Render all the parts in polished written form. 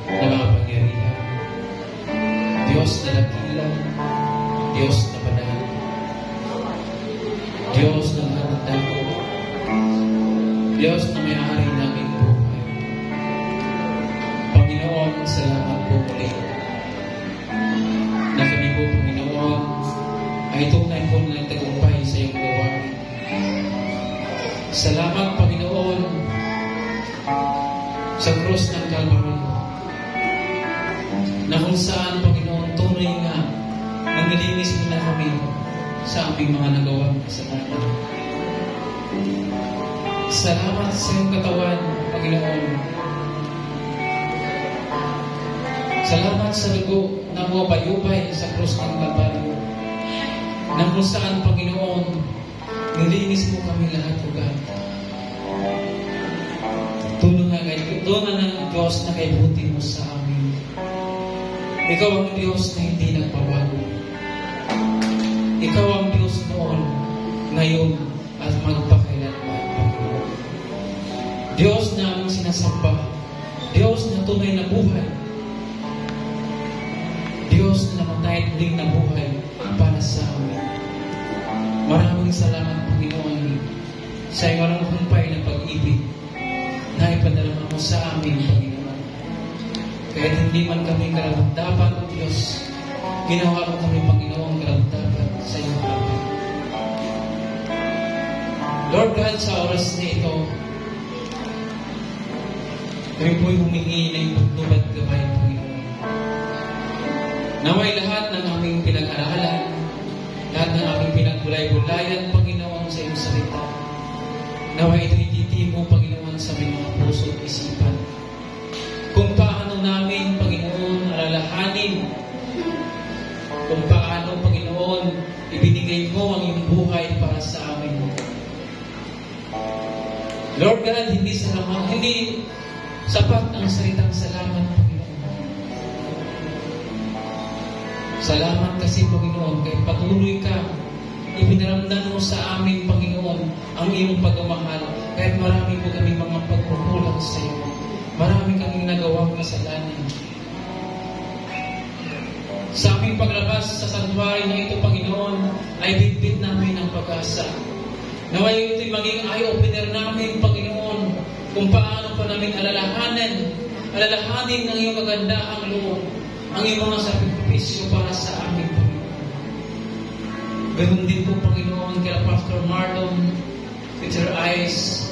na makapangyarihan, Diyos na dakila, Diyos na banal, Diyos na matatako, Diyos na may-ari ng aming buhay. Panginoon, salamat po muli na kami po, Panginoon, ay tunay po na tagumpay sa iyong gawain. Salamat, Panginoon, sa krus ng Kalbaryo, na kung saan, Panginoon, tunay nga ang nilinis mo na kami sa aming mga nagawang kasalanan. Salamat sa iyong katawan, Panginoon. Salamat sa dugo na bumabayubay sa krus ng Kalbaryo, na kung saan, Panginoon, nilinis mo kami lahat, O God. Tulungan ng Diyos na kaibuti mo sa amin. Ikaw ang Diyos na hindi nagbabago. Ikaw ang Diyos noon, ngayon, at magpakailanman, Panginoon. Diyos na aming sinasamba. Diyos na tunay na buhay. Diyos na namatay at muling na buhay para sa amin. Maraming salamat, Panginoon, sa iyong walang humpay na pag-ibig na ipadala mo sa amin, Panginoon. Kahit hindi man kami karapat-dapat, O Diyos, ginawa mo kami, Panginoon, karapat-dapat sa iyong amin. Lord God, sa oras na ito, kami po'y humingi ng pagtubad gabay, Panginoon. Naway lahat ng aming pinag-aralan, lahat ng aming pinagbulay-bulayan, Panginoon, sa iyong salita. Naway ito'y titimo, Panginoon, sa aming mga puso at isipan. Kung paano namin, Panginoon, alalahanin, kung paano, Panginoon, ibinigay mo ang iyong buhay para sa amin. Lord God, hindi sapat ang salitang salamat, Panginoon. Salamat kasi, Panginoon, kay patuloy ka, ipinaramdam mo sa amin, Panginoon, ang iyong pagmamahal. Kahit marami po kami mga pagkukulang sa iyo. Marami kaming nagawang kasalanan. Sa aming paglabas sa santuary na ito, Panginoon, ay bitbit namin ang pag-asa. Naway ito'y maging eye-opener namin, Panginoon, kung paano pa namin alalahanin ng iyong kagandahang loob, ang iyong mga sakripisyo para sa amin, Panginoon. Ganoon din po, Panginoon, kila Pastor Marlon, Teacher Ice,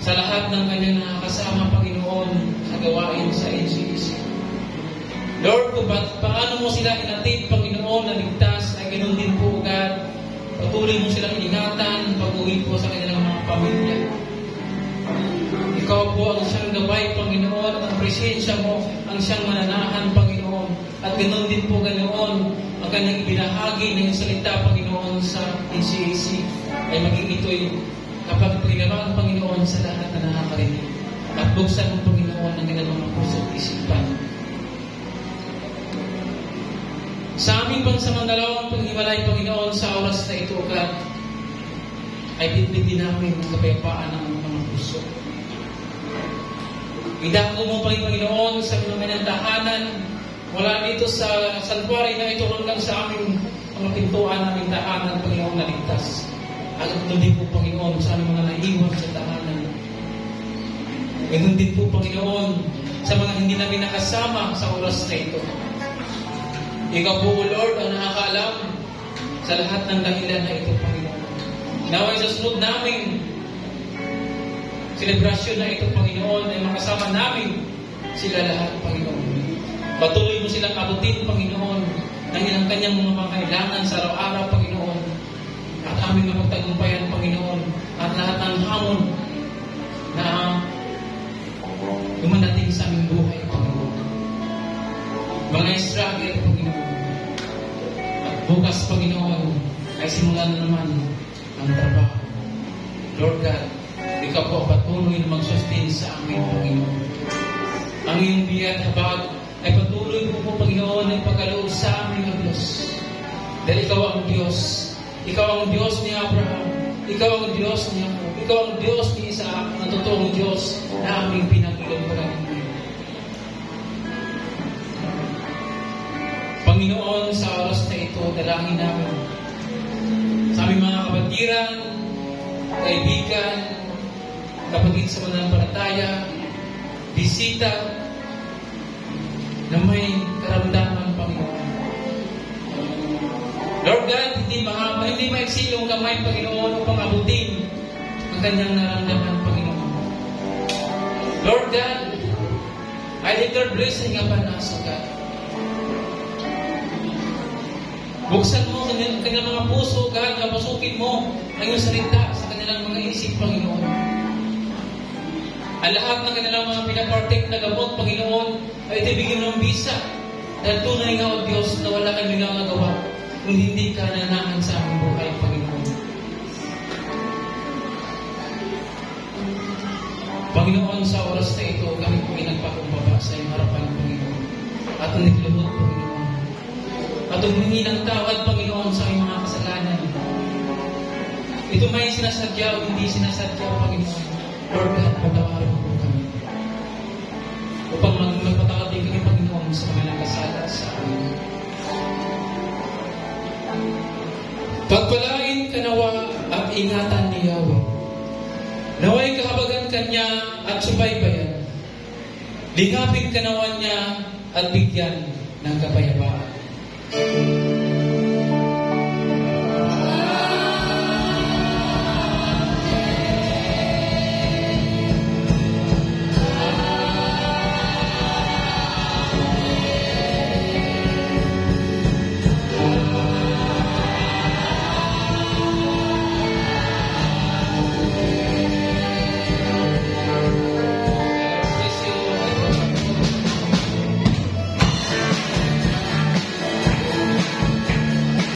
sa lahat ng kanyang nakakasama, Panginoon, sa gawain sa NCEC. Lord, kung paano mo sila inatid, Panginoon, na ligtas, ay ganoon din po, God. Patuloy mo silang ingatan, pag-uwi po sa kanilang mga pamilya. Ikaw po ang siyang gabay, Panginoon, at ang presensya mo ang siyang mananahan, Panginoon. At ganoon din po, ganoon, ang kanyang ibinahagi ng salita, Panginoon, sa NCAC, ay maging ito'y kapag paginawa ang Panginoon sa lahat na nakakarinig. At buksan ang Panginoon ang kanilang mga puso at isipan. Sa aming pansamandalawang paghiwalay, Panginoon, sa oras na ito, God, ay bitbitin namin ang kapayapaan ng mga puso. Idako mo, Panginoon, sa mga tahanan, mula dito sa santuary na ito hanggang sa aming mga pintuan, aming tahanan, Panginoon, na ligtas. At ito din po, Panginoon, sa aming mga naiwan sa tahanan. Ganun din po, Panginoon, sa mga hindi namin nakasama sa oras na ito. Ikaw po, Lord, ang nakakaalam sa lahat ng dahilan na ito, Panginoon. Naway sa sunod namin selebrasyon na ito, Panginoon, ay makasama namin sila lahat, Panginoon. Patuloy mo silang abutin, Panginoon, ng ilang kanyang mga pangailangan sa araw-araw, Panginoon. At aming mapagtagumpayan, Panginoon, at lahat ng hamon na dumadating sa aming buhay, Panginoon. Mga struggle, Panginoon. At bukas, Panginoon, ay simulan na naman ang trabaho. Lord God, ikaw po patuloy na mag-sustain sa amin, Panginoon. Ang iyong biyat habag ay patuloy po, Panginoon, ay pagkaloob sa amin, O Diyos. Dahil ikaw ang Diyos. Ikaw ang Diyos ni Abraham. Ikaw ang Diyos ni Jacob. Ikaw ang Diyos ni Isaac, ang totoong Diyos na aming pinag-ilog. Panginoon, sa oras na ito, dalangin namin sa aming mga kapatiran, kaibigan, kapatid sa mananampalataya, bisita, na may karamdaman, Panginoon. Lord God, hindi maiksilong kamay, Panginoon, upang abutin ang kanyang naramdaman, Panginoon. Lord God, I declare blessing upon us, O God. Buksan mo ang kanilang mga puso, God, kapasukin mo ang iyong salita sa kanilang mga isip, Panginoon. Ang lahat ng kanilang mga pinapartake na gamot, Panginoon, ay itibigin ng bisa. Dahil tunay nga, O Diyos, na wala kami nagagawa kung hindi ka nanaan sa aming buhay, Panginoon. Panginoon, sa oras na ito, kami po nagpakumbaba sa iyong harapan, Panginoon. At nagluhod, Panginoon. At humingi ng tawad, Panginoon, sa aming mga kasalanan. Ito may sinasadya o hindi sinasadya, Panginoon. Lord God, patawarin mo po kami. Upang magpatawad din kami, Panginoon, sa mga nakasala sa amin. Pagpalain ka nawa at ingatan ni Yahweh. Naway kahabagan kanya at subaybayan. Lingapin ka nawa niya at bigyan ng kapayapaan.